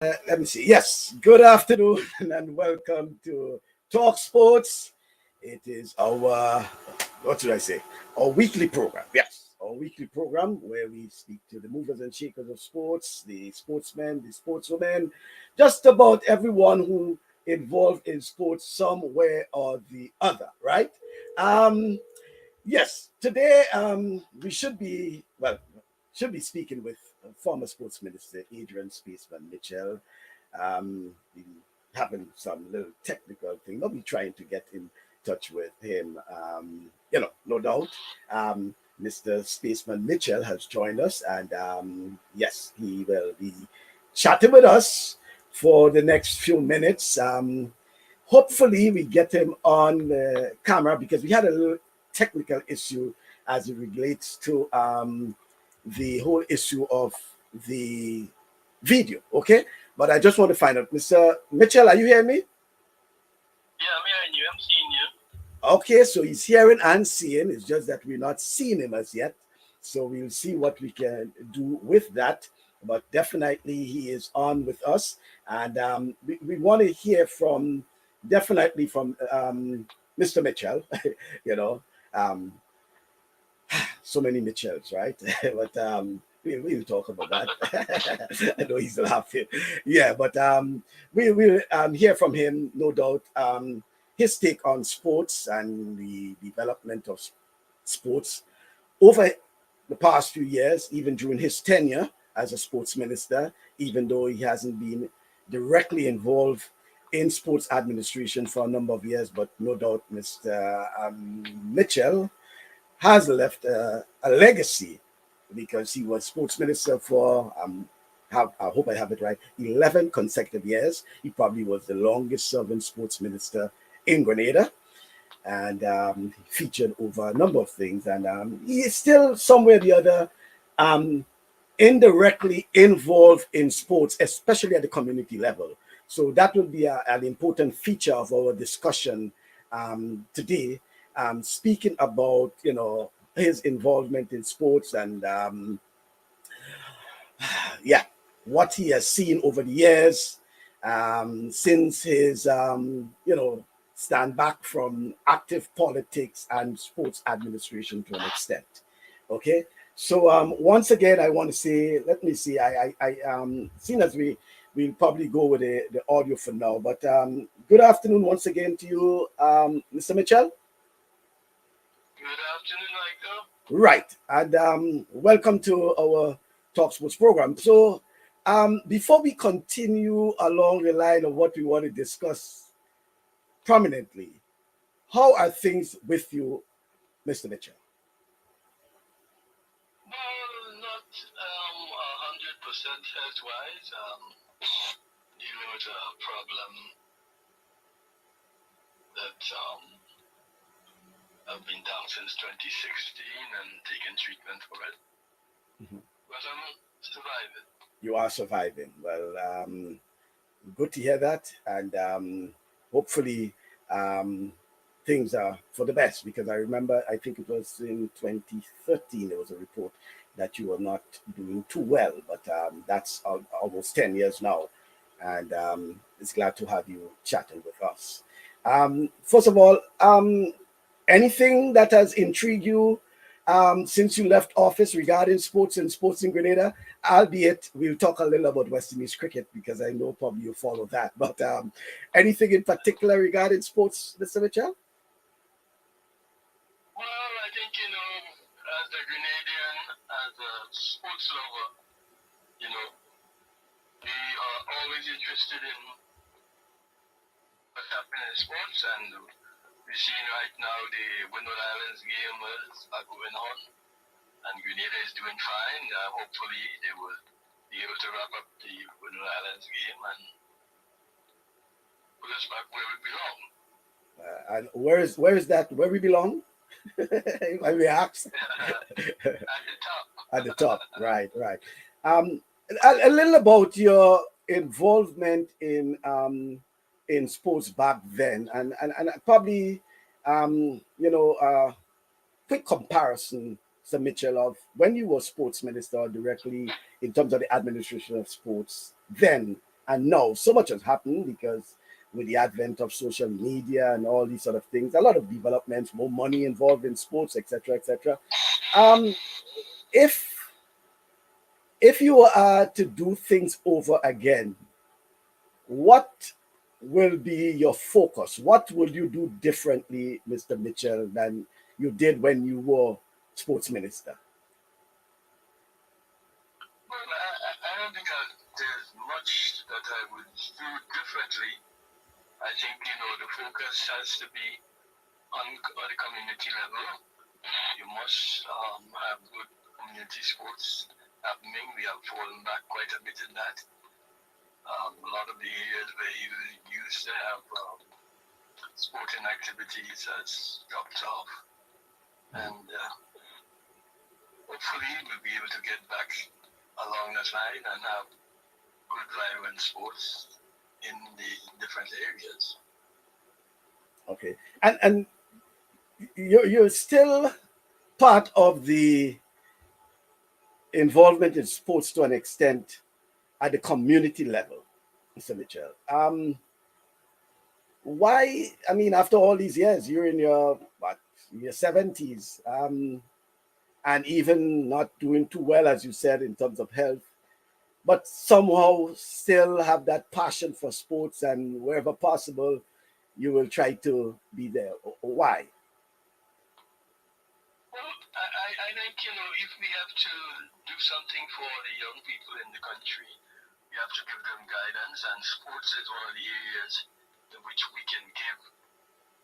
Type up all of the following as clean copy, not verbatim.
Let me see. Yes, good afternoon and welcome to Talk Sports. It is our, what should I say? Our weekly program. Yes, our weekly program where we speak to the movers and shakers of sports, the sportsmen, the sportswomen, just about everyone who involved in sports somewhere or the other, right? Um, Yes, today we should be speaking with former Sports Minister Adrian Spaceman Mitchell. We having some little technical thing, but we trying to get in touch with him. No doubt. Mr. Spaceman Mitchell has joined us, and yes, he will be chatting with us for the next few minutes. Hopefully, we get him on the camera because we had a little technical issue as it relates to the whole issue of the video. Okay, but I just want to find out, Mr. Mitchell, are you hearing me? Yeah, I'm hearing you. I'm seeing you. Okay, so he's hearing and seeing. It's just that we're not seeing him as yet. So we'll see what we can do with that. But definitely he is on with us. And we want to hear from, definitely from Mr. Mitchell. you know, um, so many Mitchells, right? but we'll talk about that. I know he's laughing. Yeah, but we will hear from him, no doubt. His take on sports and the development of sports over the past few years, even during his tenure as a sports minister, even though he hasn't been directly involved in sports administration for a number of years, but no doubt Mr. Mitchell has left a legacy because he was sports minister for I hope I have it right, 11 consecutive years. He probably was the longest serving sports minister in Grenada, and he featured over a number of things. And he is still somewhere or the other um, indirectly involved in sports, especially at the community level. So that will be an important feature of our discussion today, speaking about his involvement in sports and yeah, what he has seen over the years since his stand back from active politics and sports administration to an extent. Okay, so once again, I want to say, let me see, seeing as we'll probably go with the audio for now, but good afternoon once again to you, Mr. Mitchell. Good afternoon, Michael. Right, and welcome to our Talk Sports program. So, before we continue along the line of what we want to discuss prominently, how are things with you, Mr. Mitchell? Well, not 100% health-wise. Dealing with a problem that I've been down since 2016 and taking treatment for it. Mhm. But I'm surviving. You are surviving. Well, good to hear that, and hopefully things are for the best. Because I remember, I think it was in 2013, there was a report that you were not doing too well, but that's almost 10 years now, and it's glad to have you chatting with us. First of all, anything that has intrigued you since you left office regarding sports and sports in Grenada, albeit we'll talk a little about West Indies cricket because I know probably you follow that. But anything in particular regarding sports, Mr. Mitchell? Well, I think, as a Grenadian, as a sports lover, we are always interested in what's happening in sports, and we're seeing right now the Windward Islands game are going on, and Grenada is doing fine. Hopefully, they will be able to wrap up the Windward Islands game and put us back where we belong. And where is that? Where we belong? When we ask At the top. at the top, right, right. Um, a little about your involvement in sports back then, and probably quick comparison, Sir Mitchell, of when you were sports minister directly in terms of the administration of sports then And now so much has happened because with the advent of social media and all these sort of things, a lot of developments, more money involved in sports, etc., etc. Um, if you are to do things over again, what will be your focus? What will you do differently, Mr. Mitchell, than you did when you were sports minister? Well, I don't think there's much that I would do differently. I think, the focus has to be on the community level. You must have good community sports happening. We have fallen back quite a bit in that. A lot of the areas where you used to have sporting activities has dropped off. And hopefully we'll be able to get back along that line and have good vibrant sports in the different areas. Okay, and you're still part of the involvement in sports to an extent at the community level, Mr. Mitchell. Why? I mean, after all these years, you're in your what, your 70s, and even not doing too well, as you said, in terms of health, but somehow still have that passion for sports, and wherever possible, you will try to be there. Why? Well, I think, if we have to do something for the young people in the country, we have to give them guidance, and sports is one of the areas in which we can give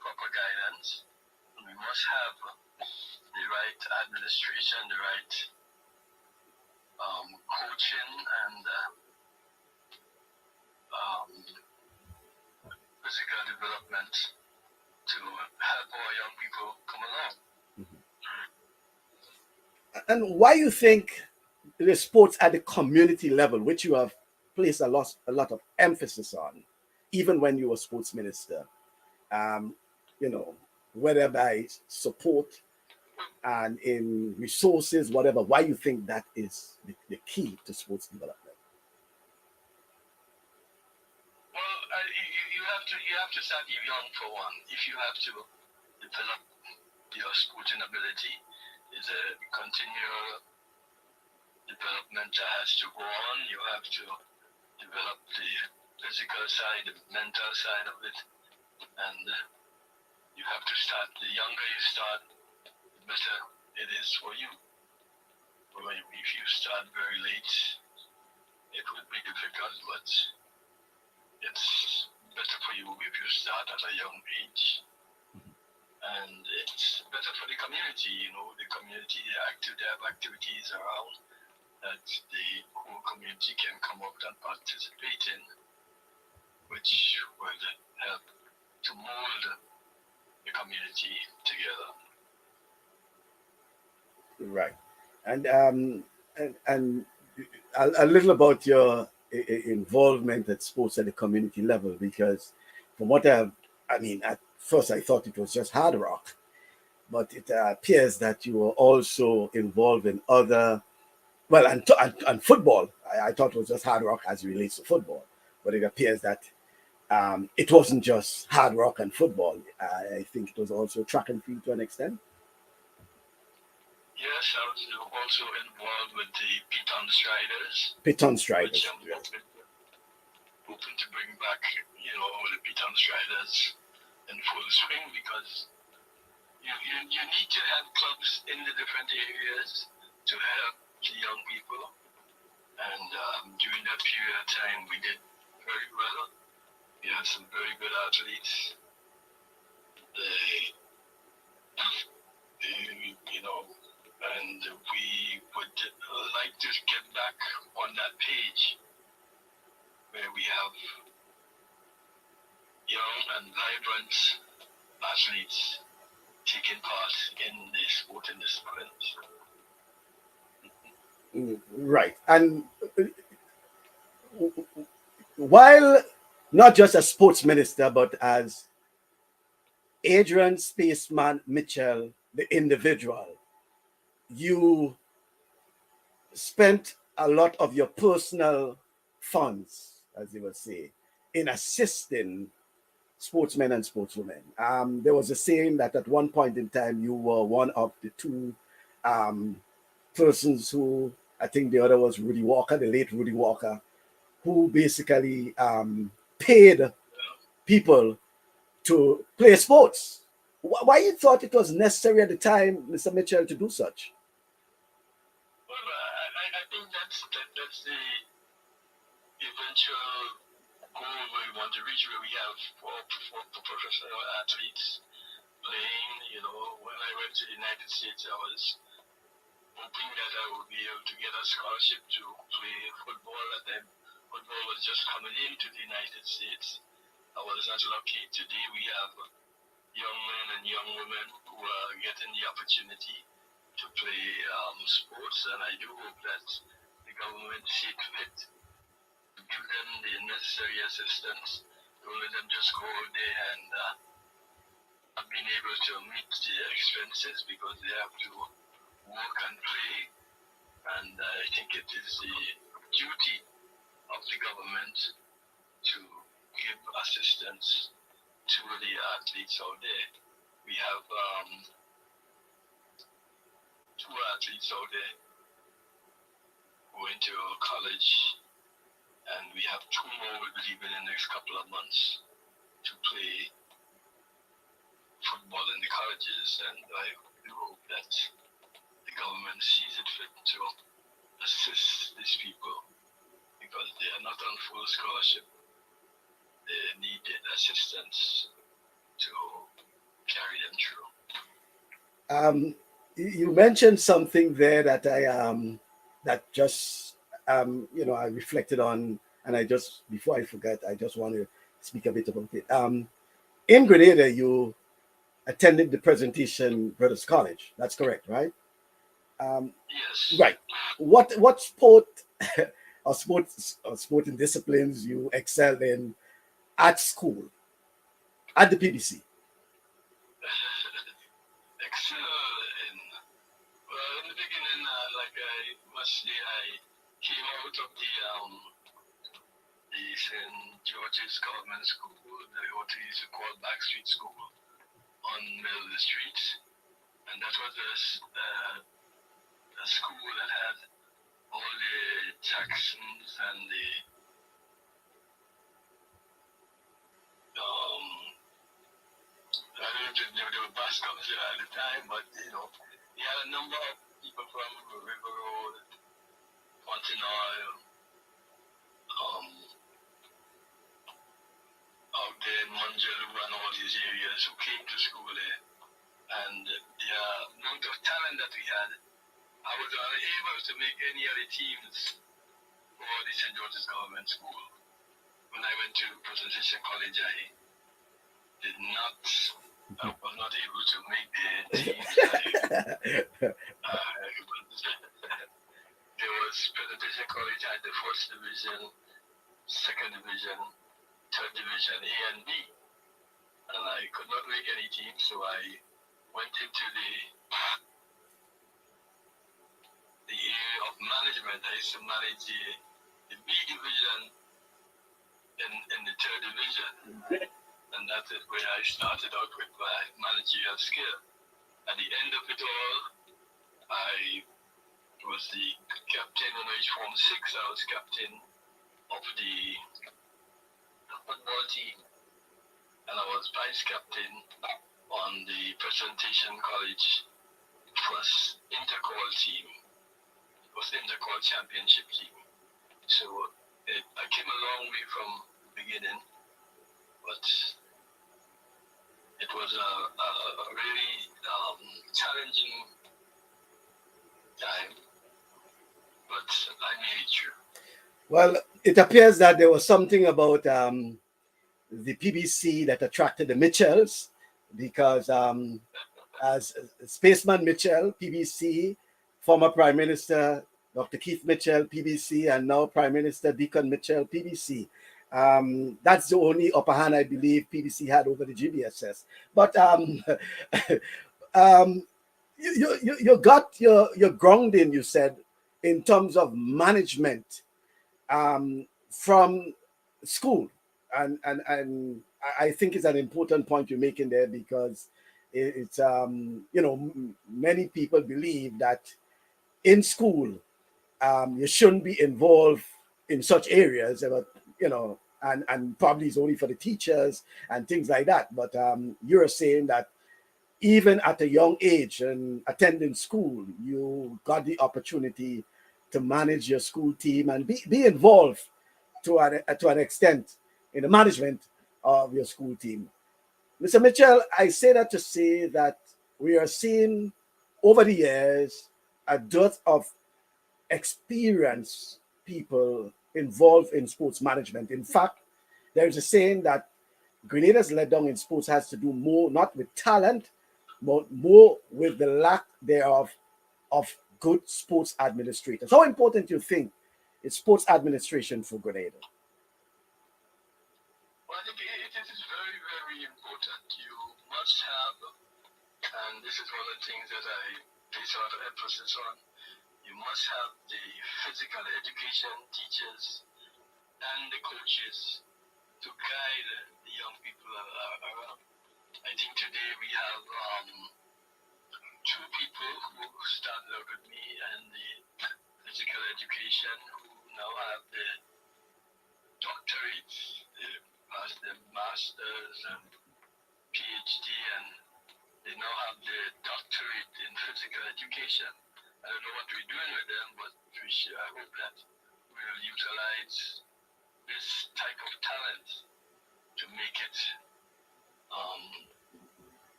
proper guidance. We must have the right administration, the right coaching, and physical development to help our young people come along. And why you think the sports at the community level, which you have placed a lot of emphasis on, even when you were sports minister, um, you know, whether by support and in resources, whatever, why you think that is the key to sports development? Well, you have to start young for one. If you have to develop your sporting ability, is a continual development that has to go on. You have to develop the physical side, the mental side of it, and you have to start. The younger you start, the better it is for you. But if you start very late, it would be difficult, but it's better for you if you start at a young age. And it's better for the community, the community, they have activities around that the whole community can come up and participate in, which will help to mold the community together. Right. And a little about your involvement at sports at the community level, because from what I mean, at first I thought it was just hard rock, but it appears that you were also involved in other, well, and football. I thought it was just hard rock as it relates to football, but it appears that it wasn't just hard rock and football. I think it was also track and field to an extent. Yes, I was also involved with the Piton Striders. Piton Which Striders. I'm hoping to bring back, the Piton Striders in full swing, because you need to have clubs in the different areas to help the young people. And during that period of time, we did very well. We had some very good athletes. And we would like to get back on that page where we have young and vibrant athletes taking part in the sporting disciplines. Right. And while not just as sports minister, but as Adrian Spaceman Mitchell, the individual, you spent a lot of your personal funds as they would say, in assisting sportsmen and sportswomen. There was a saying that at one point in time you were one of the two um, persons who, I think the other was Rudy Walker, the late Rudy Walker, who basically paid people to play sports. Why you thought it was necessary at the time, Mr. Mitchell, to do such? Well, I think that's the eventual goal where we want to reach, where we have for professional athletes playing. You know, when I went to the United States, I was hoping that I would be able to get a scholarship to play football. At then football was just coming into the United States. I was not lucky. Today we have young men and young women who are getting the opportunity to play sports, and I do hope that the government sees fit to give them the necessary assistance. Don't let them just go out there and not being able to meet the expenses because they have to work and play. And I think it is the duty of the government to give assistance to the athletes out there. We have two athletes out there going to college, and we have two more, we believe, in the next couple of months to play football in the colleges. And I do hope that the government sees it fit to assist these people because they are not on full scholarship. They need assistance to carry them through. You mentioned something there that that just I reflected on, and I just, before I forget, I just want to speak a bit about it. In Grenada, you attended the Presentation Brothers College. That's correct, right? Yes. Right. What sport or sporting disciplines you excelled in at school, at the PBC? Well, in the beginning, like I must say, I came out of the St. George's Government School, what we used to call Backstreet School, on Middle Street, and that was a school that had all the Jacksons and the I don't know if they were bus comes at the time, but he had a number of people from River Road, Fontenoy, out there in Manjelu and all these areas who came to school there. And the amount of talent that we had, I was unable to make any other teams for the St. George's Government School. When I went to Presentation College, I was not able to make the teams. There was Presentation College had the first division, second division, third division, A and B. And I could not make any team, so I went into the area of management. I used to manage the B division in the third division. And that's where I started out with my managerial skill. At the end of it all, I was the captain when I Form 6. I was captain of the football team, and I was vice captain on the Presentation College first intercall team. It was the intercall championship team. So I came a long way from the beginning, but it was a really challenging time, but I made it through. Well, it appears that there was something about the PBC that attracted the Mitchells, because as Spaceman Mitchell, PBC, former Prime Minister Dr. Keith Mitchell, PBC, and now Prime Minister Deacon Mitchell, PBC. That's the only upper hand I believe PBC had over the GBSS. But you got your grounding, you said, in terms of management from school. And I think it's an important point you're making there, because it's many people believe that in school you shouldn't be involved in such areas, but and probably it's only for the teachers and things like that. But you're saying that even at a young age and attending school, you got the opportunity to manage your school team and be involved to an extent in the management of your school team. Mr. Mitchell, I say that to say that we are seeing over the years a dearth of experienced people involved in sports management. In fact, there is a saying that Grenada's letdown in sports has to do more not with talent, but more with the lack thereof of good sports administrators. How important do you think is sports administration for Grenada? Well, I think it is very, very important. You must have, and this is one of the things that I place a lot of emphasis on, you must have the physical education teachers and the coaches to guide the young people around. I think today we have two people who started out with me and the physical education who now have the doctorates, they passed their masters and PhD, and they now have the doctorate in physical education. I don't know what we're doing with them, but I hope that we'll utilize this type of talent to make it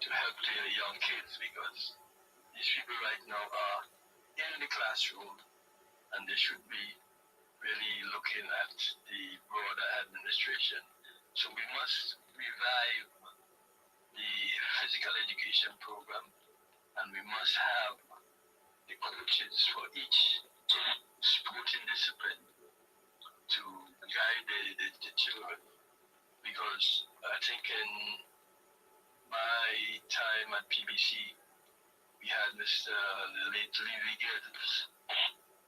to help the young kids, because these people right now are in the classroom and they should be really looking at the broader administration. So we must revive the physical education program, and we must have the coaches for each sporting discipline to guide the children. Because I think in my time at PBC, we had Mr. the late Levy Gibbs,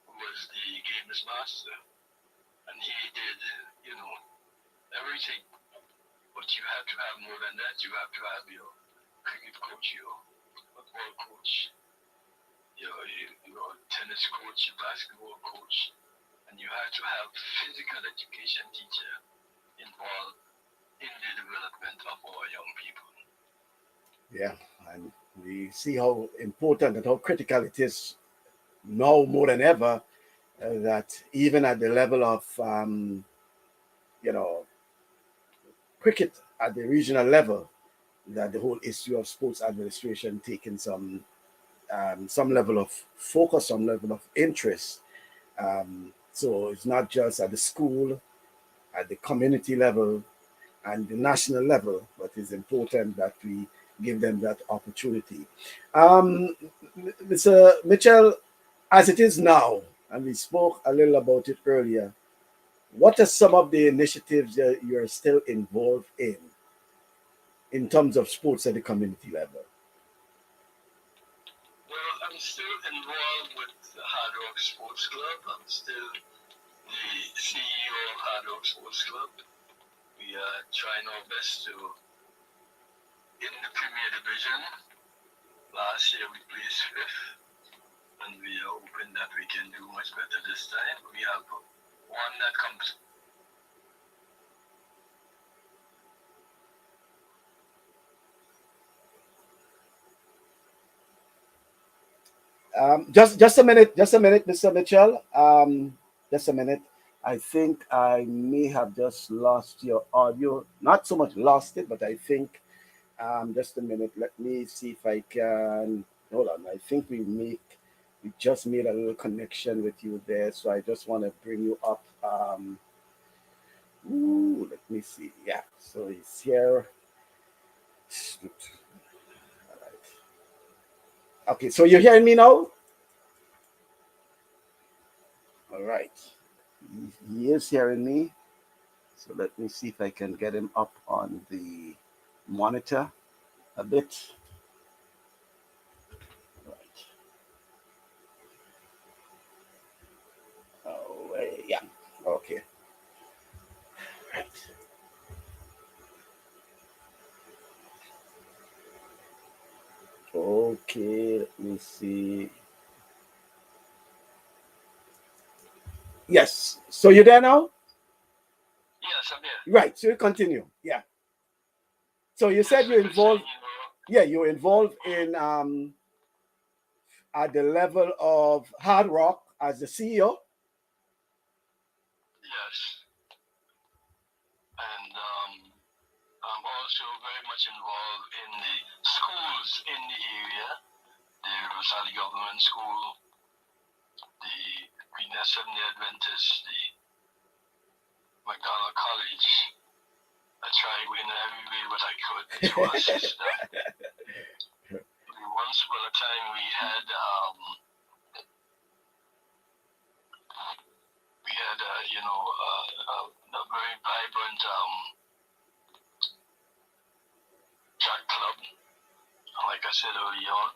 who was the games master, and he did, everything. But you have to have more than that. You have to have your cricket coach, your football coach, your tennis coach, your basketball coach, and you have to have physical education teacher involved in the development of our young people. Yeah, and we see how important and how critical it is now more than ever, that even at the level of you know cricket at the regional level, that the whole issue of sports administration taking some level of focus, some level of interest. So it's not just at the school, at the community level, and the national level, but it's important that we give them that opportunity. Um, Mr. Mitchell, as it is now, and we spoke a little about it earlier, what are some of the initiatives that you're still involved in terms of sports at the community level? Well, I'm still involved with the Hard Rock Sports Club. I'm still the CEO of Hard Rock Sports Club. We are trying our best to, in the Premier Division, last year we placed fifth, and we are hoping that we can do much better this time. We have one that comes. Just a minute, Mr. Mitchell. Just a minute. I think I may have just lost your audio. Not so much lost it, but I think just a minute. Let me see if I can. Hold on. I think we just made a little connection with you there, so I just want to bring you up. Let me see. Yeah, so he's here. All right. Okay, so you're hearing me now? All right. He is hearing me. So let me see if I can get him up on the monitor a bit. Right. Oh, yeah. Okay. Okay, let me see. Yes. So you're there now? Yes, I'm here. Right. So you continue. Yeah. So you said you're involved. Yeah, you're involved in at the level of Hard Rock as the CEO. Yes, and I'm also very much involved in the schools in the area, the Rosali Government School, the Grenada Seventh-day Adventist, the McDonald College. I tried in every way what I could to assist them. Once upon a time we had a very vibrant track club. Like I said earlier on,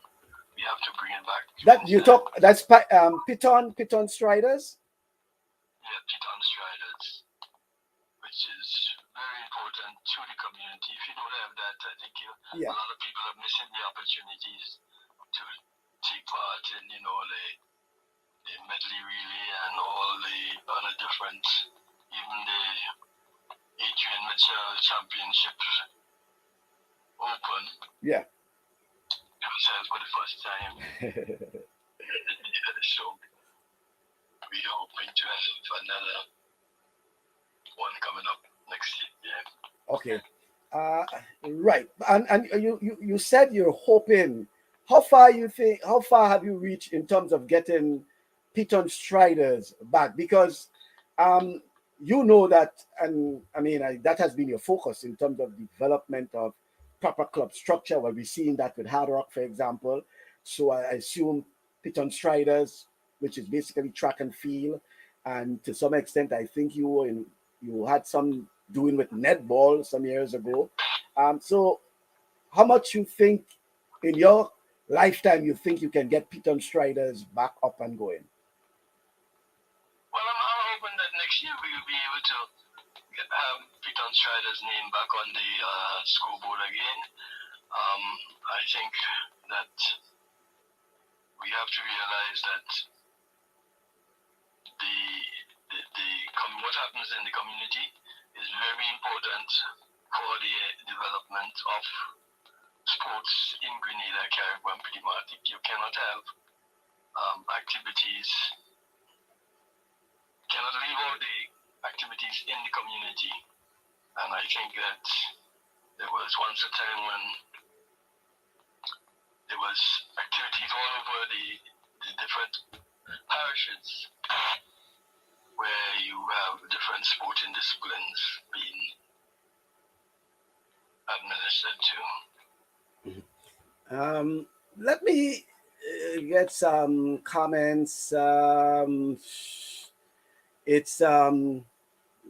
we have to bring it back. That you talk. That's Piton Striders. Yeah, Piton Striders, which is very important to the community. If you don't have that, I think a lot of people are missing the opportunities to take part in, the medley relay and all the other different, even the Adrian Mitchell Championship Open. Yeah. It was held for the first time at the show. We are hoping to have another one coming up next year. Okay. Right. And you said you're hoping. How far have you reached in terms of getting Piton Striders back? Because you know that, and I mean that has been your focus in terms of development of proper club structure. Well, we're seeing that with Hard Rock, for example. So I assume Piton Striders, which is basically track and field, and to some extent, I think you had some doing with netball some years ago. So how much you think in your lifetime you think you can get Piton Striders back up and going? Well, I'm hoping that next year we will be able to have Piton Striders' name back on the scoreboard again. I think that we have to realize that what happens in the community is very important for the development of sports in Grenada, Caribbean, and Pidimati. You cannot have cannot leave all the activities in the community. And I think that there was once a time when there was activities all over the different parishes where you have different sporting disciplines being administered to. Let me get some comments. It's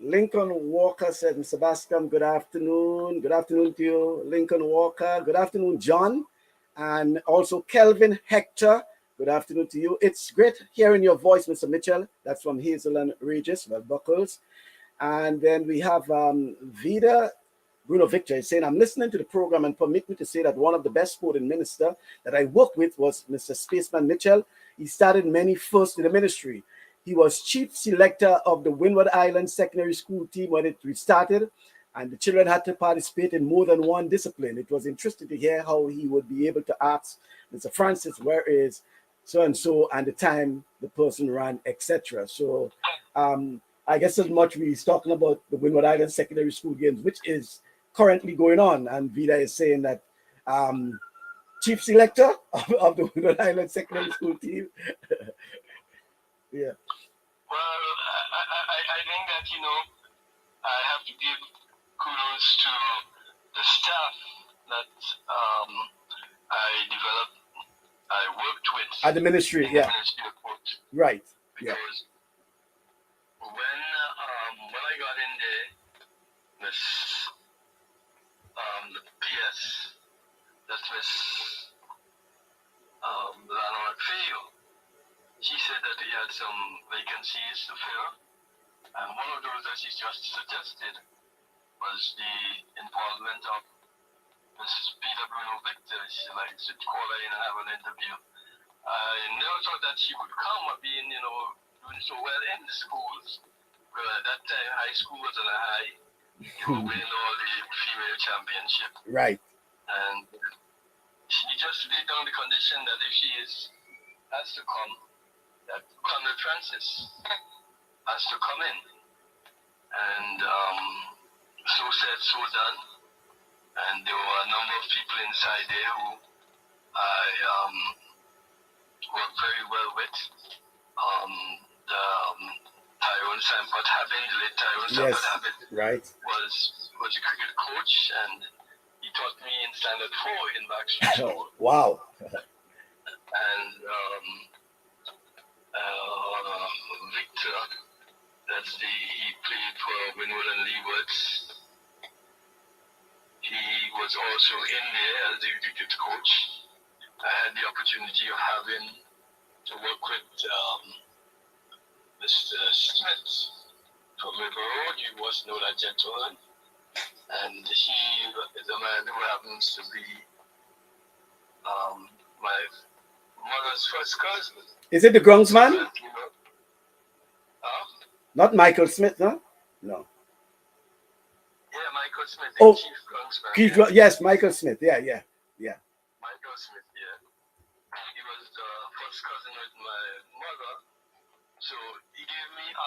Lincoln Walker said, Mr. Bascom, good afternoon. Good afternoon to you, Lincoln Walker. Good afternoon, John. And also Kelvin Hector. Good afternoon to you. It's great hearing your voice, Mr. Mitchell. That's from Hazel and Regis, well, Buckles. And then we have Vida Bruno Victor is saying, I'm listening to the program and permit me to say that one of the best sporting minister that I worked with was Mr. Spaceman Mitchell. He started many firsts in the ministry. He was chief selector of the Windward Island secondary school team when it restarted, and the children had to participate in more than one discipline. It was interesting to hear how he would be able to ask Mr. Francis, where is so-and-so, and the time the person ran, etc. So I guess as much he's talking about the Windward Island secondary school games, which is currently going on, and Vida is saying that chief selector of the Windward Island secondary school team. Yeah. Well, I think that, I have to give kudos to the staff that I worked with. At the ministry, in yeah. The Ministry of Sports. Right. Because when I got in there, the PS, that Miss Lana McPhail, she said that he had some vacancies to fill, and one of those that she just suggested was the involvement of Mrs. Peter Bruno Victor. She likes to call her in and have an interview. I never thought that she would come, being, doing so well in the schools. But at that time, high school was on a high. They were winning all the female championship. Right. And she just laid down the condition that if she has to come, that Colonel Francis has to come in. And so said, so done. And there were a number of people inside there who I worked very well with. Tyrone Sampot Habit, the late Tyrone Sampot Habit, right, was a cricket coach, and he taught me in Standard 4 in Backstreet School. Wow. And Victor, he played for Winwood and Leewards. He was also in there as the cricket coach. I had the opportunity of having to work with Mr. Smith from River Road. You must know that gentleman. And he is a man who happens to be my mother's first cousin. Is it the groundsman? Not Michael Smith, no? No. Yeah, Michael Smith, oh, Chief Groundsman. Yes, Michael Smith. Yeah. Michael Smith, yeah. He was the first cousin with my mother. So he gave me 101%.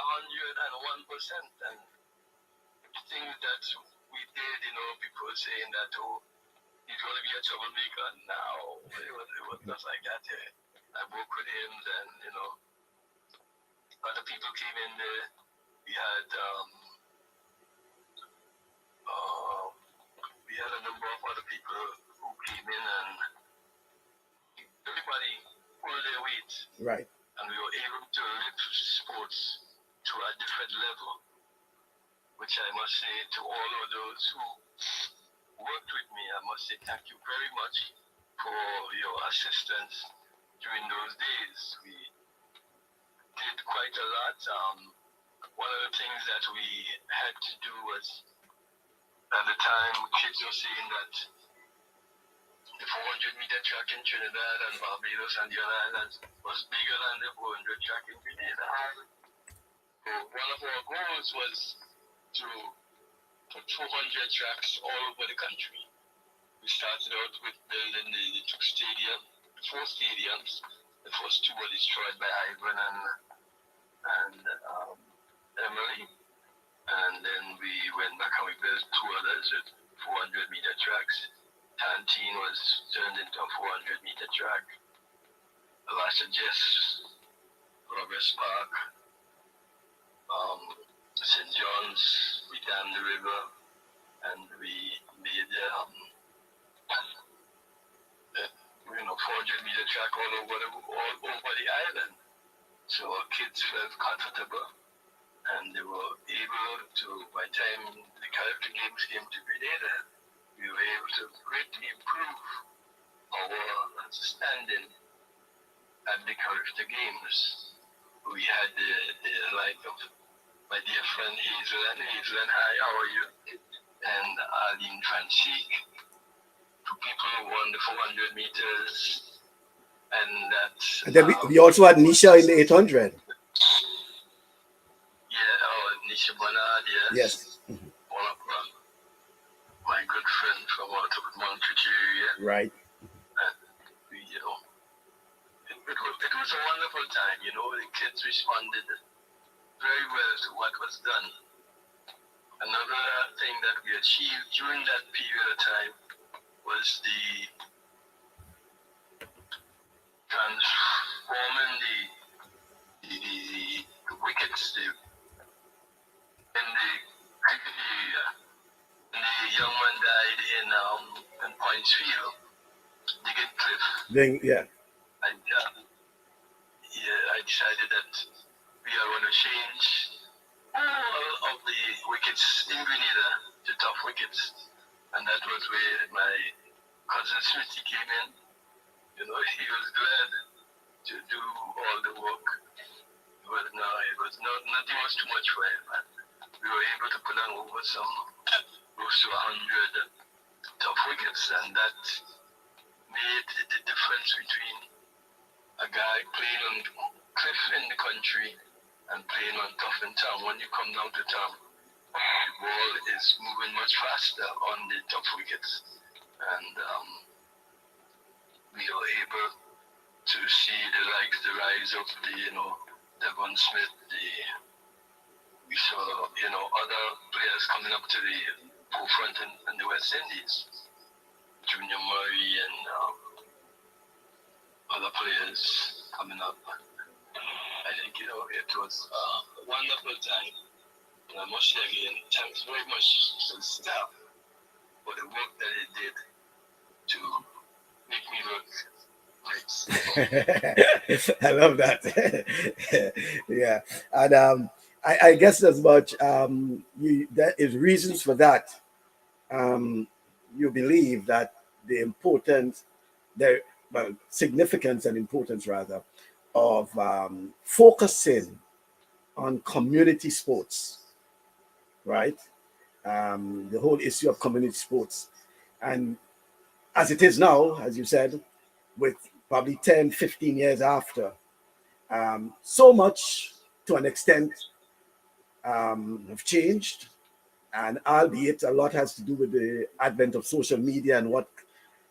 And things that we did, people saying that, he's going to be a troublemaker. Now, it was just like that. I worked with him, and, other people came in there. We had a number of other people who came in, and everybody pulled their weight. Right. And we were able to lift sports to a different level, which I must say to all of those who worked with me, I must say thank you very much for your assistance during those days. We did quite a lot. One of the things that we had to do was, at the time, kids were saying that the 400-meter track in Trinidad and Barbados and the other islands was bigger than the 400 track in Grenada. So one of our goals was to put 400 tracks all over the country. We started out with building the four stadiums. The first two were destroyed by Ivan and Emily. And then we went back and we built two others with 400-meter tracks. Tantine was turned into a 400-meter track. Elisha Jess, Progress Park, St. John's, we dammed the river, and we made 400-meter track all over the island. So our kids felt comfortable, and they were able to, by the time the character games came to Grenada, we were able to greatly improve our standing at the character games. We had the like of my dear friend Hazel, hi, how are you? And Aline Franchique, two people who won the 400 meters. And then we also had Nisha in the 800. Nisha Bernard, yes. One of my good friend from out of Montreal. Right. And it was a wonderful time. The kids responded very well to what was done. Another thing that we achieved during that period of time was the transforming the wickets in the cricket area. And the young man died in Points Field, Digging Cliff. And I decided that we are going to change all of the wickets in Grenada to tough wickets. And that was where my cousin Smithy came in. He was glad to do all the work. But no, nothing was too much for him. And we were able to put on over some close to 100 tough wickets, and that made the difference between a guy playing on cliff in the country and playing on tough in town. When you come down to town, the ball is moving much faster on the tough wickets, and we are able to see the rise of the Devon Smith. We saw other players coming up to the forefront in the West Indies, Junior Murray and other players coming up. I think it was a wonderful time. And I must say again, thanks very much to the staff for the work that they did to make me look nice. I love that. Yeah, and I guess as much that is reasons for that. You believe that the importance, significance and importance rather, of focusing on community sports, right? The whole issue of community sports. And as it is now, as you said, with probably 10, 15 years after, so much to an extent have changed. And albeit a lot has to do with the advent of social media and what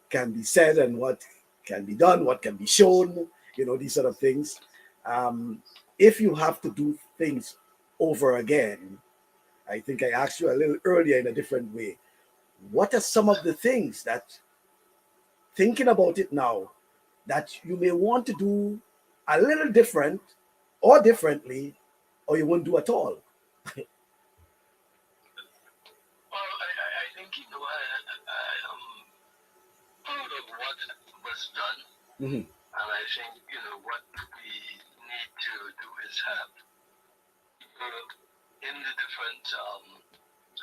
can be said and what can be done, what can be shown, these sort of things. If you have to do things over again, I think I asked you a little earlier in a different way. What are some of the things that, thinking about it now, that you may want to do a little different or differently, or you won't do at all? Well, I think, I am proud of what was done. Mm-hmm. And I think, what we need to do is have people in the different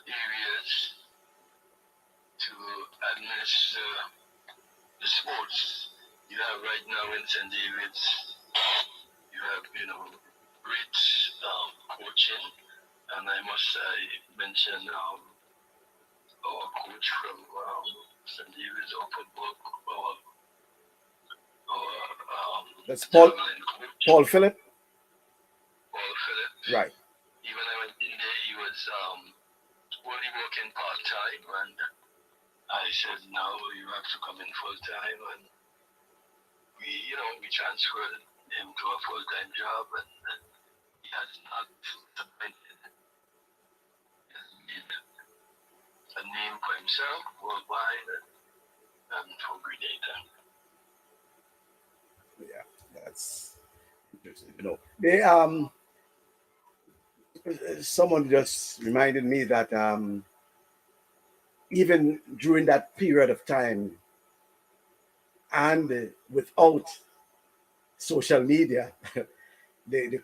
areas to administer the sports. You have right now in St. David's, you have, great coaching. And I must mention our coach from St. David's Upper That's Paul Phillip. Paul Phillip. Right. Even I went in there, he was only working part-time, and I said, no, you have to come in full-time, and we transferred him to a full-time job, and he has not disappointed. He has made a name for himself worldwide and for Grenada. Yeah, that's interesting. They someone just reminded me that even during that period of time and without social media, the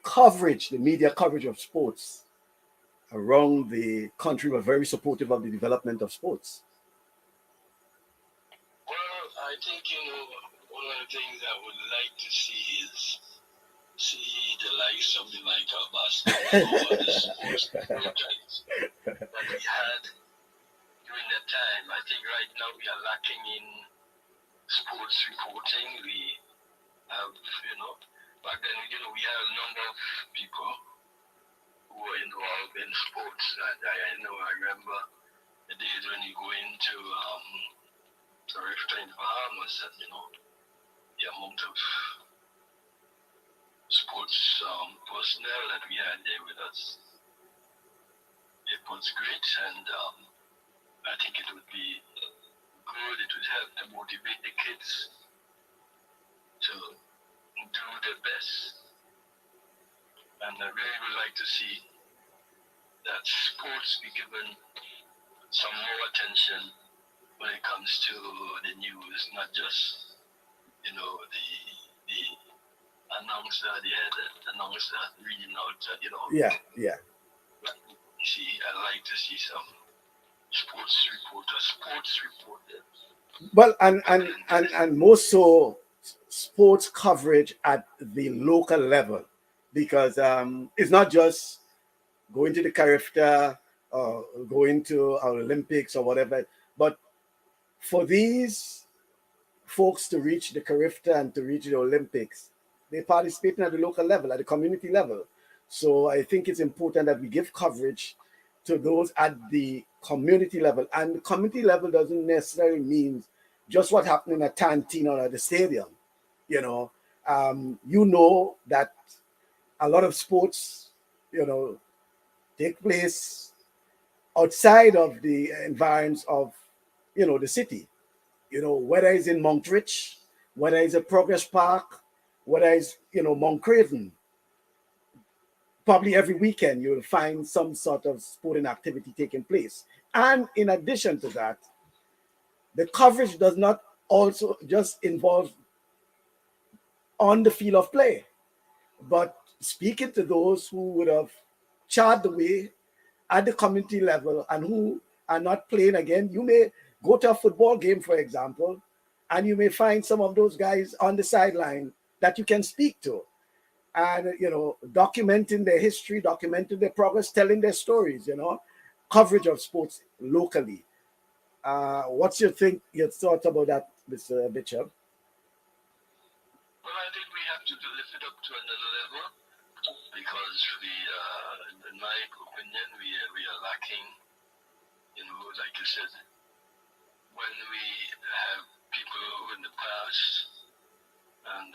media coverage of sports around the country were very supportive of the development of sports. Well, I think, one of the things I would like to see is the likes of the basketball or the sports projects that we had during that time. I think right now we are lacking in sports reporting. We have, back then, we had a number of people who were involved in sports. And I remember the days when you go into the Rift in Bahamas and, the amount of sports personnel that we had there with us. It was great, and I think it would be good. It would help to motivate the kids to do their best. And I really would like to see that sports be given some more attention when it comes to the news, not just, the announcer, the head announcer reading out, Yeah. But I'd like to see some sports reporters. Well, and more so sports coverage at the local level, because it's not just going to the Carifta or going to our Olympics or whatever, but for these folks to reach the Carifta and to reach the Olympics, they participating at the local level, at the community level. So I think it's important that we give coverage to those at the community level. And the community level doesn't necessarily mean just what happened in a canteen or at the stadium. You know, you know that a lot of sports, you know, take place outside of the environs of, you know, the city. You know, whether it's in Montrich, whether it's at Progress Park, whether it's, you know, Moncraven, probably every weekend you'll find some sort of sporting activity taking place. And in addition to that, the coverage does not also just involve on the field of play, but speaking to those who would have charred the way at the community level and who are not playing again. You may go to a football game, for example, and you may find some of those guys on the sideline that you can speak to, and you know, documenting their history, documenting their progress, telling their stories. You know, coverage of sports locally. What's your thought about that, Mr. Bishop? Well, I think we have to lift it up to another level because in my opinion, we are lacking. You know, like you said, when we have people in the past, and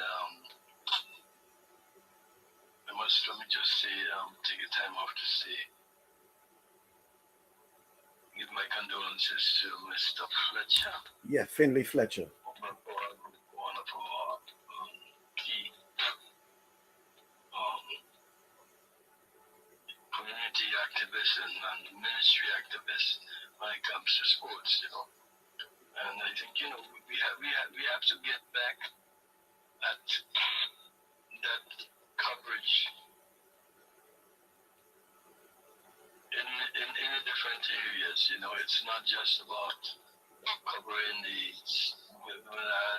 let me just say, take a time off to say, give my condolences to Mr. Fletcher. Yeah, Finley Fletcher. One of our key community activists and ministry activists when it comes to sports, you know. And I think, you know, we have to get back at that coverage in the different areas. You know, it's not just about covering the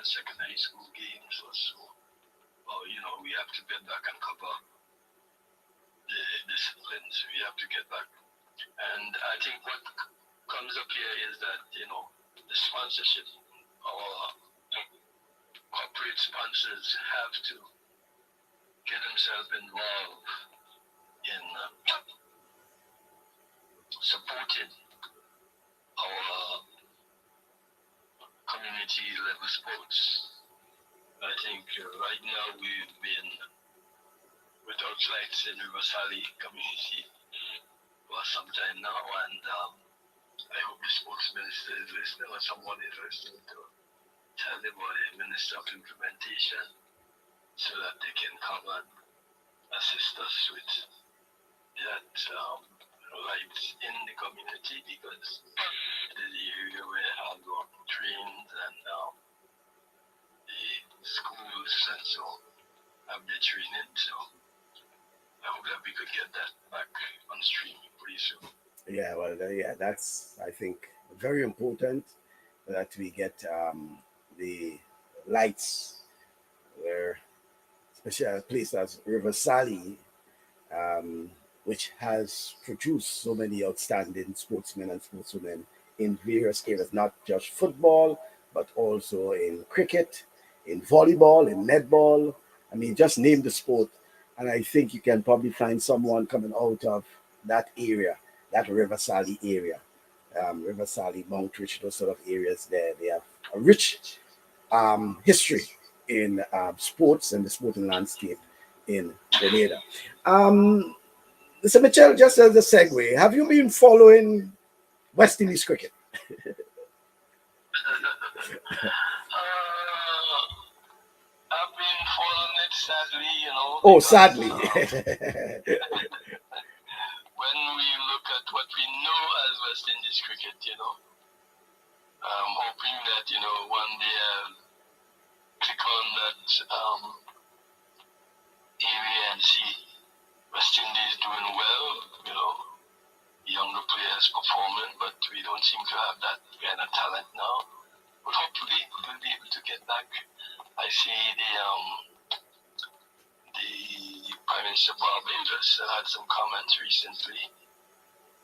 secondary school games or so. Or, you know, we have to get back and cover the disciplines. We have to get back. And I think what comes up here is that, you know, the sponsorship or corporate sponsors have to get themselves involved in supporting our community level sports. I think right now we've been without lights in Riverside community for some time now, and I hope the sports minister is listening or someone is listening to tell them about the minister of implementation so that they can come and assist us with that light in the community, because it is the area where hard work trains and the schools and so have their training. So I hope that we could get that back on stream pretty soon. Yeah, well, yeah, that's, I think, very important that we get the lights where, especially a place as River Sally, which has produced so many outstanding sportsmen and sportswomen in various areas, not just football, but also in cricket, in volleyball, in netball. I mean, just name the sport. And I think you can probably find someone coming out of that area, that River Sally area, River Sally, Mount Rich, those sort of areas there. They have a rich history in sports and the sporting landscape in Grenada. Mr. Mitchell, just as a segue, have you been following West Indies cricket? I've been following it sadly, you know. Oh, sadly. When we look at what we know as West Indies cricket, you know, I'm hoping that, you know, one day I'll click on that area and see West Indies doing well, you know, younger players performing, but we don't seem to have that kind of talent now. But hopefully we'll be able to get back. I see the Prime Minister Barbados had some comments recently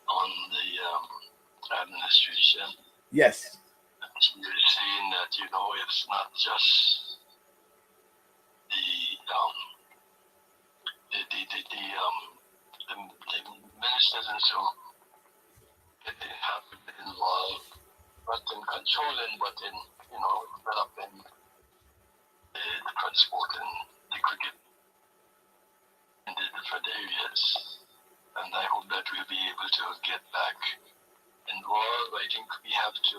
on the administration. Yes. she is saying that, it's not just the ministers and so that they have to be involved, not in controlling, but in, developing the transport and the cricket in the different areas. And I hope that we'll be able to get back involved. I think we have to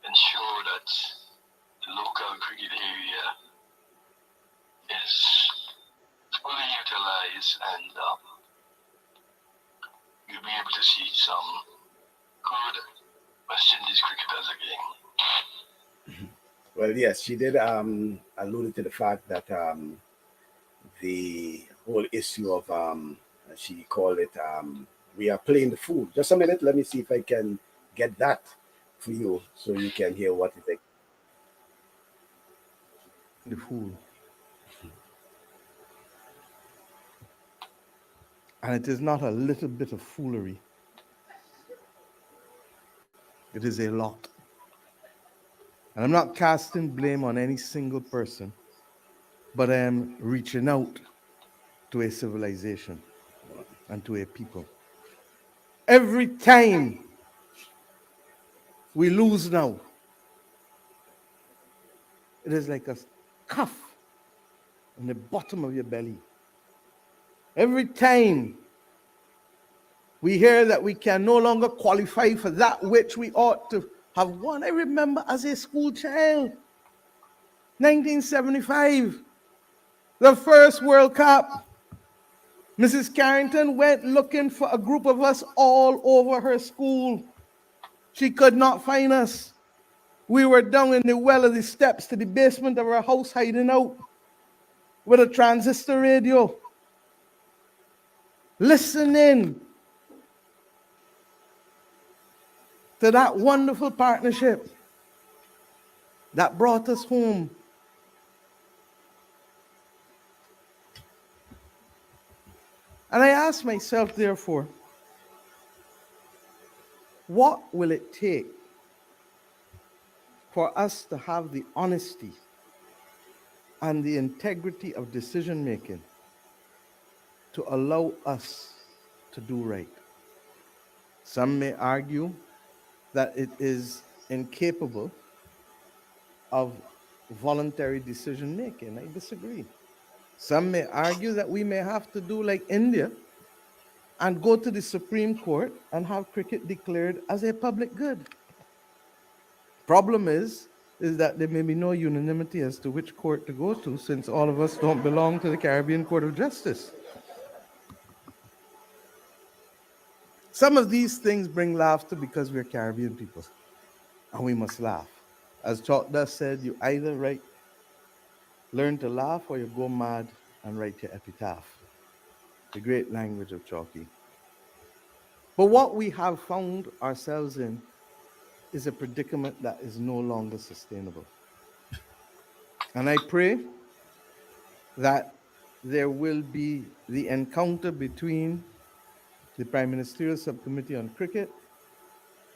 ensure that the local cricket area is fully utilized and you'll be able to see some good West Indies cricketers again. Well, yes, she did alluded to the fact that the whole issue of she called it we are playing the fool. Just a minute, let me see if I can get that for you so you can hear what it is. The fool. And it is not a little bit of foolery. It is a lot. And I'm not casting blame on any single person, but I am reaching out to a civilization and to a people. Every time we lose now, it is like a cuff on the bottom of your belly. Every time we hear that we can no longer qualify for that which we ought to have won. I remember as a school child, 1975, the first World Cup. Mrs. Carrington went looking for a group of us all over her school. She could not find us. We were down in the well of the steps to the basement of our house hiding out with a transistor radio, listening to that wonderful partnership that brought us home. And I asked myself, therefore, what will it take for us to have the honesty and the integrity of decision making to allow us to do right? Some may argue that it is incapable of voluntary decision making. I disagree. Some may argue that we may have to do like India and go to the Supreme Court and have cricket declared as a public good. Problem is that there may be no unanimity as to which court to go to, since all of us don't belong to the Caribbean Court of Justice. Some of these things bring laughter because we're Caribbean people, and we must laugh. As Chalk said, you either learn to laugh or you go mad and write your epitaph. The great language of Chalky. But what we have found ourselves in is a predicament that is no longer sustainable. And I pray that there will be the encounter between the Prime Ministerial Subcommittee on Cricket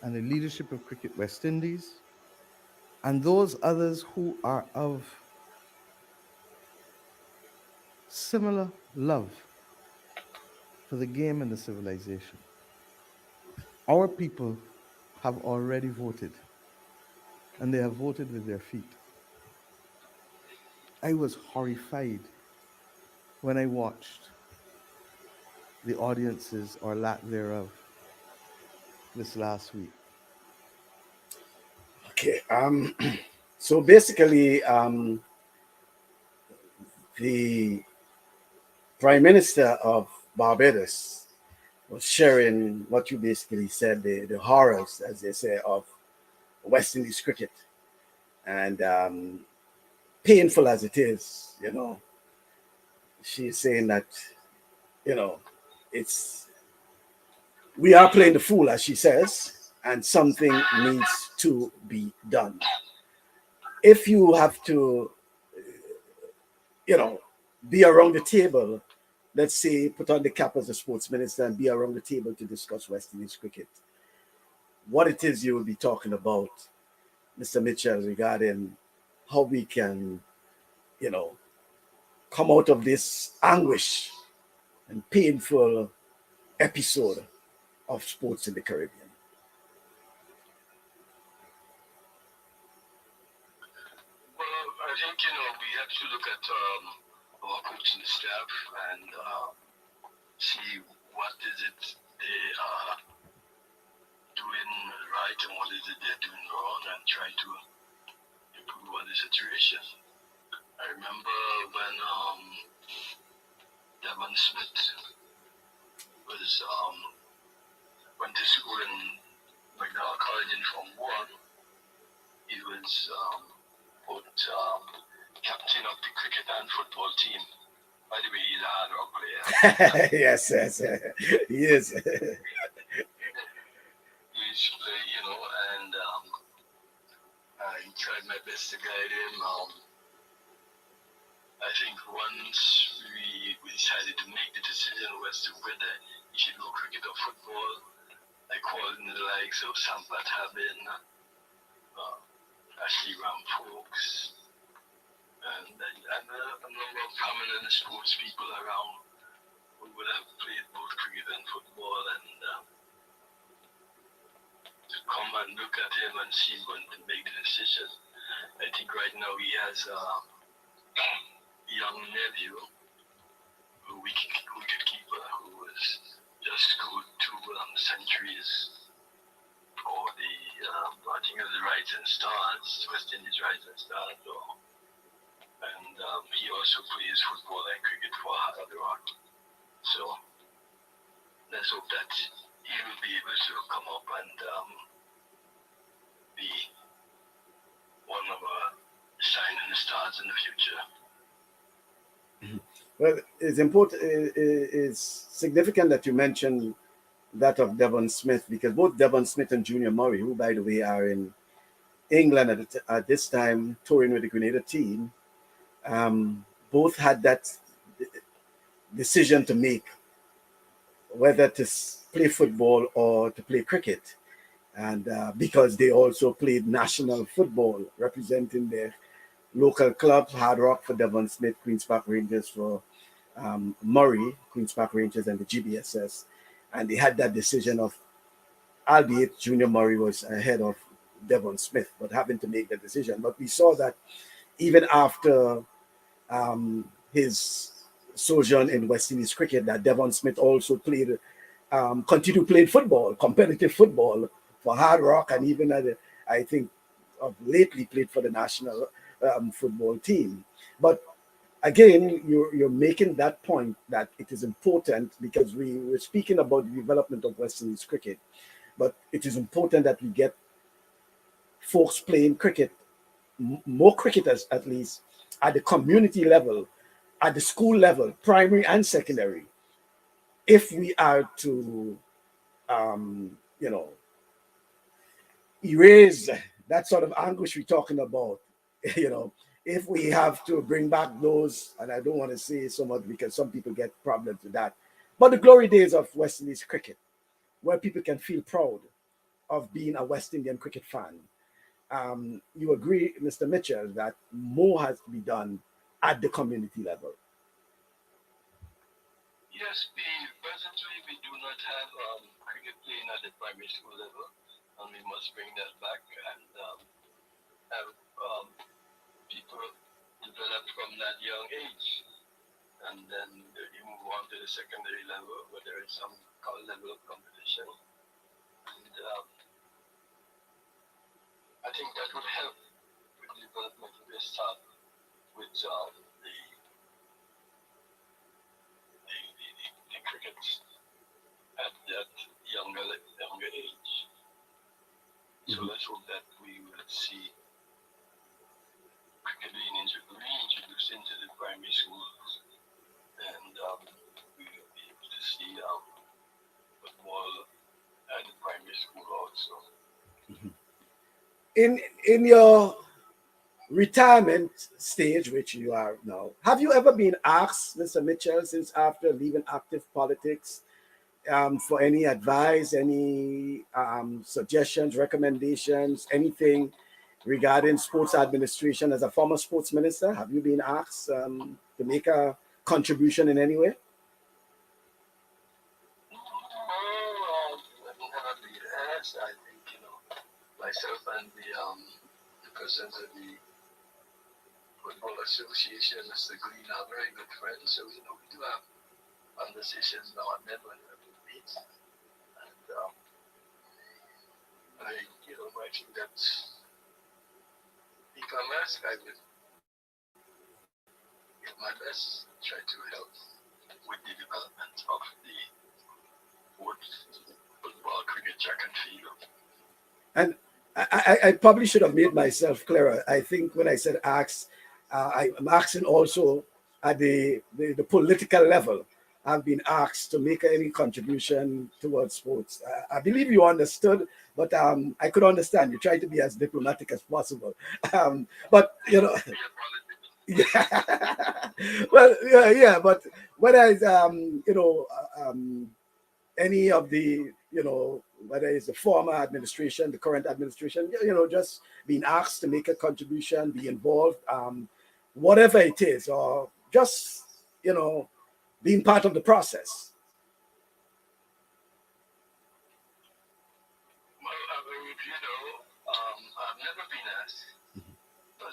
and the leadership of Cricket West Indies and those others who are of similar love for the game and the civilization. Our people have already voted, and they have voted with their feet. I was horrified when I watched the audiences, or lack thereof, this last week. Okay, so basically, the Prime Minister of Barbados was sharing what you basically said, the horrors, as they say, of West Indies cricket. And painful as it is, she's saying that, we are playing the fool, as she says, and something needs to be done. If you have to, be around the table, let's say, put on the cap as a sports minister and be around the table to discuss West Indies cricket, what it is you will be talking about Mr. Mitchell, regarding how we can, you know, come out of this anguish and painful episode of sports in the Caribbean? Well, I think, we have to look at our coaching staff and see what is it they are doing right and what is it they're doing wrong and try to improve on the situation. I remember when Devon Smith was went to school in McDowell College in Form 1. He was both captain of the cricket and football team. By the way, he's a hard rock player. Yes, he is. He used to play, and I tried my best to guide him. I think once we decided to make the decision as to whether he should go cricket or football, I called in the likes of Sampat Habin, Ashley Ram folks, and a number of prominent sports people around who would have played both cricket and football, and to come and look at him and see when to make the decision. I think right now he has a young nephew, who wicketkeeper, who was just scored 2 centuries for the I think it was the Rising Stars, West Indies Rising Stars, and he also plays football and cricket for Hard Rock. So let's hope that he will be able to come up and be one of our shining stars in the future. Well, it's important. It's significant that you mentioned that of Devon Smith, because both Devon Smith and Junior Murray, who by the way are in England at this time touring with the Grenada team, both had that decision to make whether to play football or to play cricket, and because they also played national football representing their local clubs, Hard Rock for Devon Smith, Queen's Park Rangers for Murray, Queen's Park Rangers and the GBSS. And they had that decision of, albeit Junior Murray was ahead of Devon Smith, but having to make that decision. But we saw that even after his sojourn in West Indies cricket, that Devon Smith also played, continued playing football, competitive football for Hard Rock, and even I think lately played for the national football team. But again, you're making that point that it is important, because we were speaking about the development of West Indies cricket, but it is important that we get folks playing cricket, more cricketers at least, at the community level, at the school level, primary and secondary, if we are to, you know, erase that sort of anguish we're talking about, you know, if we have to bring back those, and I don't want to say so much because some people get problems with that, but the glory days of West Indies cricket, where people can feel proud of being a West Indian cricket fan. You agree, Mr. Mitchell, that more has to be done at the community level? Yes, presently we do not have cricket playing at the primary school level, and we must bring that back and have people develop from that young age, and then you move on to the secondary level where there is some level of competition, and I think that would help with the development of this start with the cricket at that younger age. So let's hope that we will see cricket being reintroduced into the primary schools, and we will be able to see football at the primary school also. In your retirement stage, which you are now, have you ever been asked, Mr. Mitchell, since after leaving active politics, for any advice, any suggestions, recommendations, anything regarding sports administration as a former sports minister? Have you been asked to make a contribution in any way? I think, myself and the president of the Football Association, Mr. Green, are very good friends. So, we do have conversations now and then when we meet. And I think that if I'm asked, I will give my best, try to help with the development of the football, cricket, track and field. And I probably should have made myself clearer. I think when I said ask, I'm asking also at the political level. I've been asked to make any contribution towards sports. I believe you understood, but I could understand. You try to be as diplomatic as possible. But, yeah. Well, yeah. But whether it's, any of the, whether it's the former administration, the current administration, just being asked to make a contribution, be involved, whatever it is, or just, being part of the process. Well, I've never been asked, but,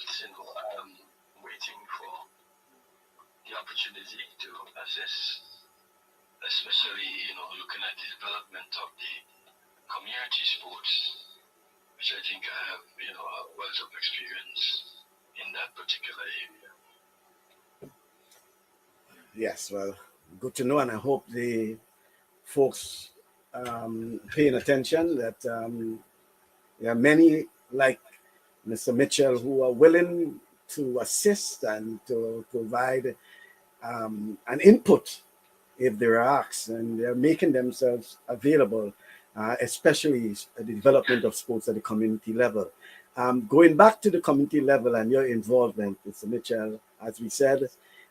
I'm waiting for the opportunity to assess, especially, looking at the development of the community sports, which I think I have, a wealth of experience in that particular area. Yes, well, good to know, and I hope the folks paying attention that there are many like Mr. Mitchell who are willing to assist and to provide an input if they're asked, and they're making themselves available, especially the development of sports at the community level. Going back to the community level and your involvement, Mr. Mitchell, as we said,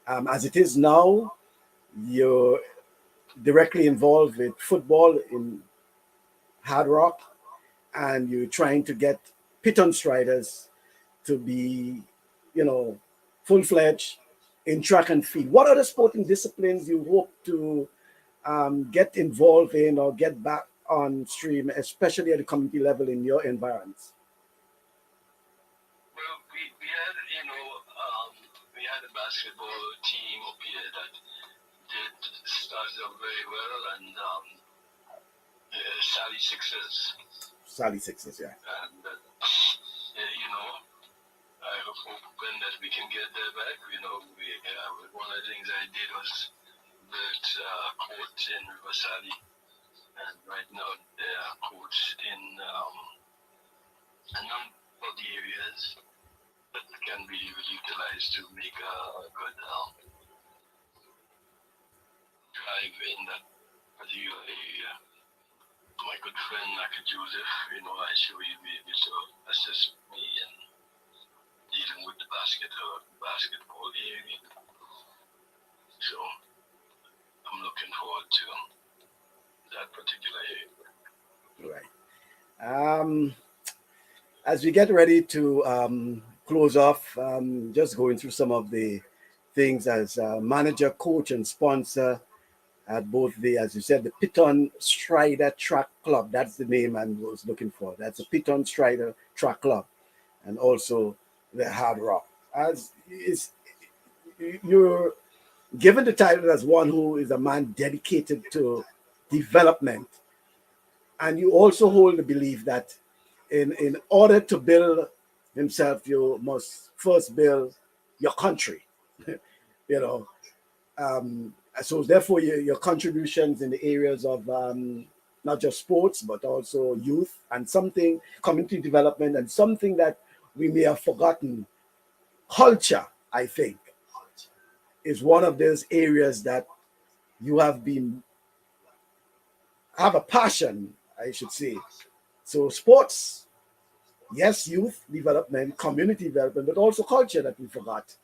as it is now, you're directly involved with football in Hard Rock, and you're trying to get piton striders to be, full-fledged in track and field. What other sporting disciplines you hope to get involved in or get back on stream, especially at the community level in your environs? Well, we had a basketball team up here that did start off very well, and Sally Sixers. Sally Sixers, yeah. And I hope that we can get that back. One of the things I did was build a court in River Sally, and right now they are courts in a number of the areas that can be utilized to make a good drive in that particular area. My good friend Naka Joseph, I sure he'll be able to assist me in dealing with the basketball area. So I'm looking forward to that particular Right. area. As we get ready to close off, just going through some of the things as manager, coach, and sponsor at both as you said, the Piton Strider Track Club. That's the name I was looking for. That's the Piton Strider Track Club, and also the Hard Rock. As you're given the title as one who is a man dedicated to development, and you also hold the belief that in order to build himself, you must first build your country. So therefore your contributions in the areas of not just sports, but also youth and community development, and something that we may have forgotten, culture, I think, is one of those areas that you have a passion, I should say. So sports, yes, youth development, community development, but also culture that we forgot.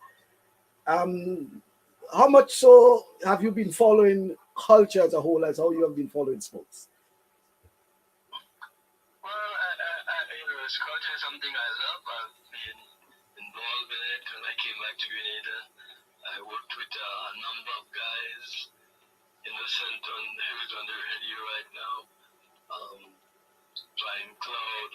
How much so have you been following culture as a whole, as how you have been following sports? Well, culture is something I love. I've back to Grenada. I worked with a number of guys innocent on who's on the radio right now. Flying Cloud,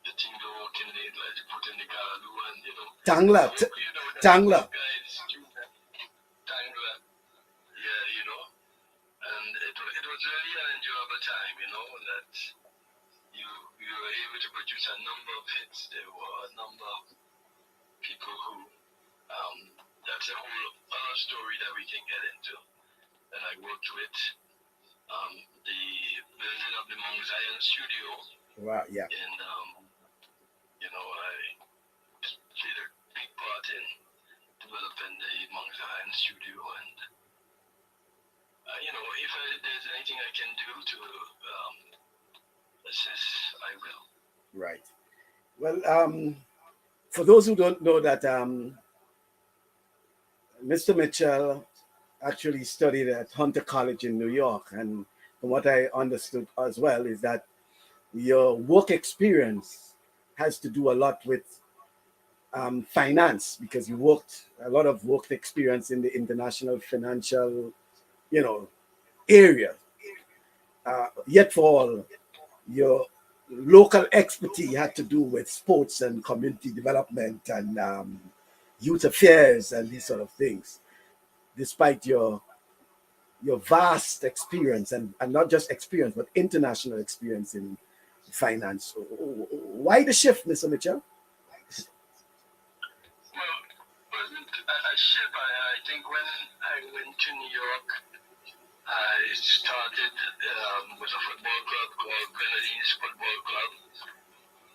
the thing they work in the like they put in the Gadu and Tangla, the Tangla. guys, Tangla, yeah, and it was really an enjoyable time, that you were able to produce a number of hits. There were a number of people who that's a whole other story that we can get into. That I worked with the building of the Mount Zion studio. Wow, yeah. And I played a big part in developing the Mount Zion studio. And if there's anything I can do to assist, I will. Right. Well, for those who don't know that Mr. Mitchell actually studied at Hunter College in New York, and from what I understood as well is that your work experience has to do a lot with finance, because you worked a lot of work experience in the international financial, area. Yet for all, your local expertise had to do with sports and community development and youth affairs and these sort of things, despite your vast experience and not just experience, but international experience in finance. Why the shift, Mr. Mitchell? Well, wasn't a shift. I think when I went to New York, I started with a football club called Grenada Football Club,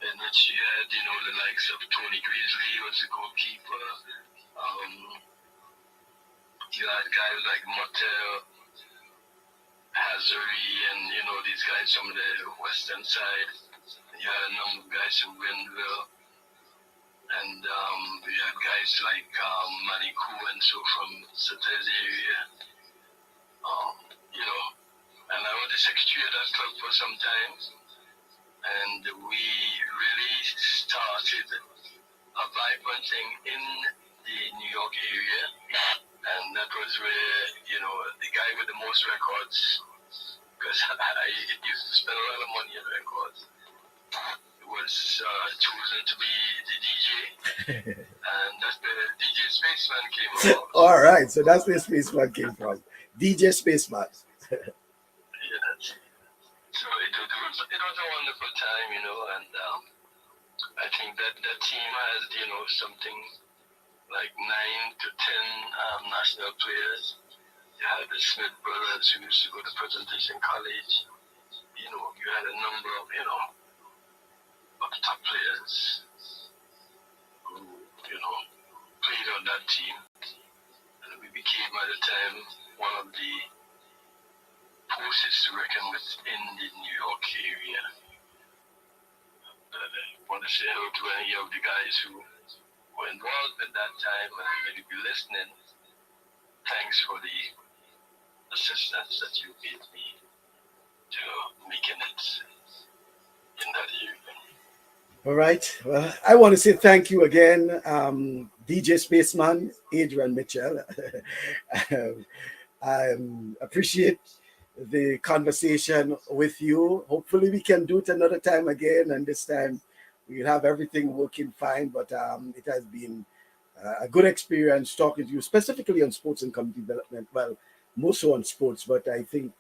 in which you had, the likes of Tony Grizzly was the goalkeeper. You had guys like Motel, Hazari, and these guys from the western side. You had a number of guys from Grenville, and we had guys like Manikou and so from Satez area. And I was the secretary of that club for some time, and we really started a vibrant thing in the New York area, and that was where, the guy with the most records, because I used to spend a lot of money on records, was chosen to be the DJ, and that's where DJ Spaceman came from. All right, so that's where Spaceman came from. DJ Spaceman. Yes. So it was a wonderful time, and I think that team has, something like 9 to 10 national players. You had the Smith brothers who used to go to Presentation College. You had a number of, of top players who, played on that team. And we became, at the time, one of the forces to reckon with in the New York area. I want to say hello to any of the guys who were involved at that time and maybe be listening. Thanks for the assistance that you gave me to making it in that area. All right. Well, I want to say thank you again, DJ Spaceman, Adrian Mitchell. I appreciate the conversation with you. Hopefully we can do it another time again, and this time we'll have everything working fine. But it has been a good experience talking to you, specifically on sports and community development. Well, more so on sports, but I think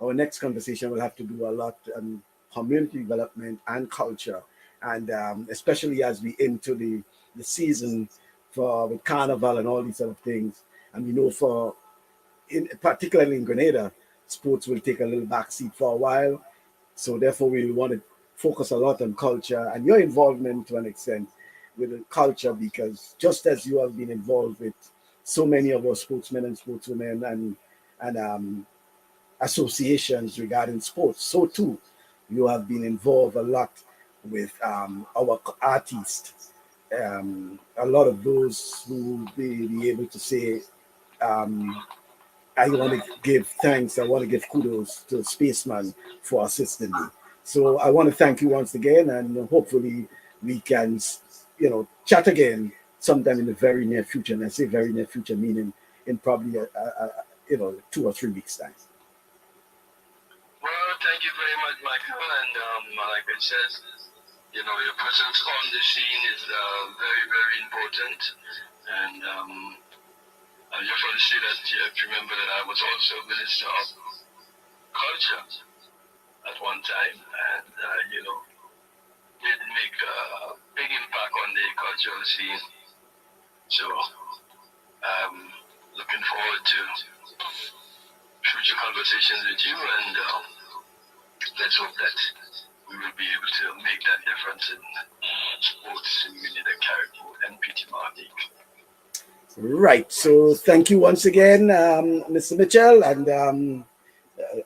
our next conversation will have to do a lot on community development and culture, and especially as we into the season with Carnival and all these other things. And we know particularly in Grenada, sports will take a little backseat for a while. So therefore, we want to focus a lot on culture and your involvement to an extent with the culture, because just as you have been involved with so many of our sportsmen and sportswomen and associations regarding sports, so too you have been involved a lot with our artists. A lot of those who will be able to say, I want to give thanks, I want to give kudos to Spaceman for assisting me. So I want to thank you once again, and hopefully we can, chat again sometime in the very near future. And I say very near future, meaning in probably 2 or 3 weeks time. Well, thank you very much, Michael. And like I said, your presence on the scene is very, very important. And I just want to say that you have to remember that I was also Minister of Culture at one time, and did make a big impact on the cultural scene. So looking forward to future conversations with you, and let's hope that we will be able to make that difference in sports in Grenada, Caribou, and PT Martinique. Right. So thank you once again, Mr. Mitchell. And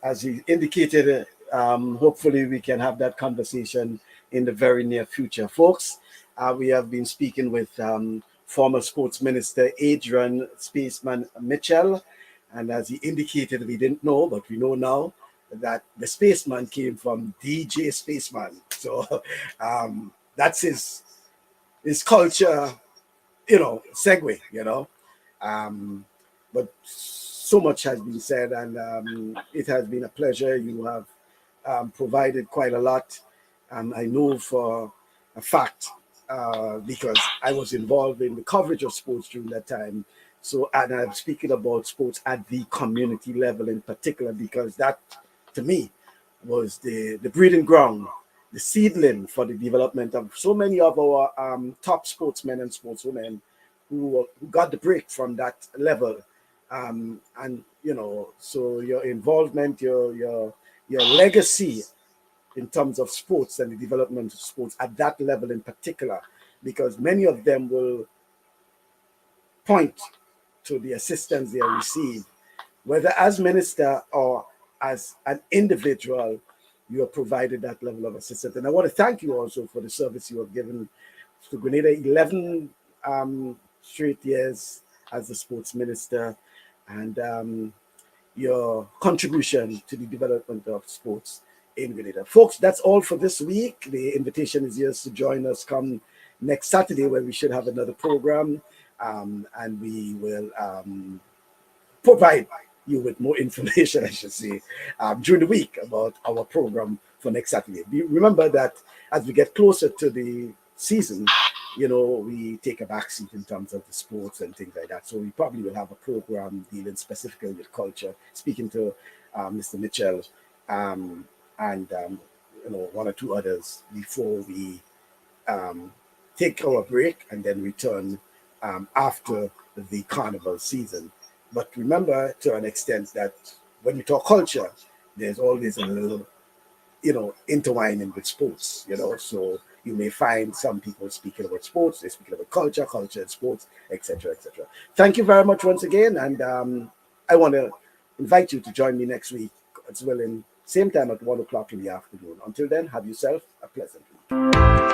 as you indicated, hopefully we can have that conversation in the very near future. Folks, we have been speaking with former Sports Minister Adrian Spaceman Mitchell. And as he indicated, we didn't know, but we know now that the Spaceman came from DJ Spaceman. So that's his culture, segue, but so much has been said, and it has been a pleasure. You have provided quite a lot. I know for a fact, because I was involved in the coverage of sports during that time. So, and I'm speaking about sports at the community level in particular, because that, to me, was the breeding ground, the seedling for the development of so many of our top sportsmen and sportswomen who got the break from that level. And so your involvement, your legacy in terms of sports and the development of sports at that level in particular, because many of them will point to the assistance they receive, whether as minister or as an individual. You have provided that level of assistance. And I want to thank you also for the service you have given to Grenada, 11 straight years as the sports minister, and your contribution to the development of sports in Grenada. Folks, that's all for this week. The invitation is yours to join us come next Saturday, where we should have another program, and we will provide you with more information, I should say, during the week about our program for next Saturday. Remember that as we get closer to the season, we take a backseat in terms of the sports and things like that. So we probably will have a program dealing specifically with culture, speaking to Mr. Mitchell and one or two others before we take our break and then return after the carnival season. But remember, to an extent, that when we talk culture, there's always a little, intertwining with sports, So you may find some people speaking about sports, they're speaking about culture and sports, etc., etc. Thank you very much once again, and I want to invite you to join me next week as well, in same time at 1 o'clock in the afternoon. Until then, have yourself a pleasant week.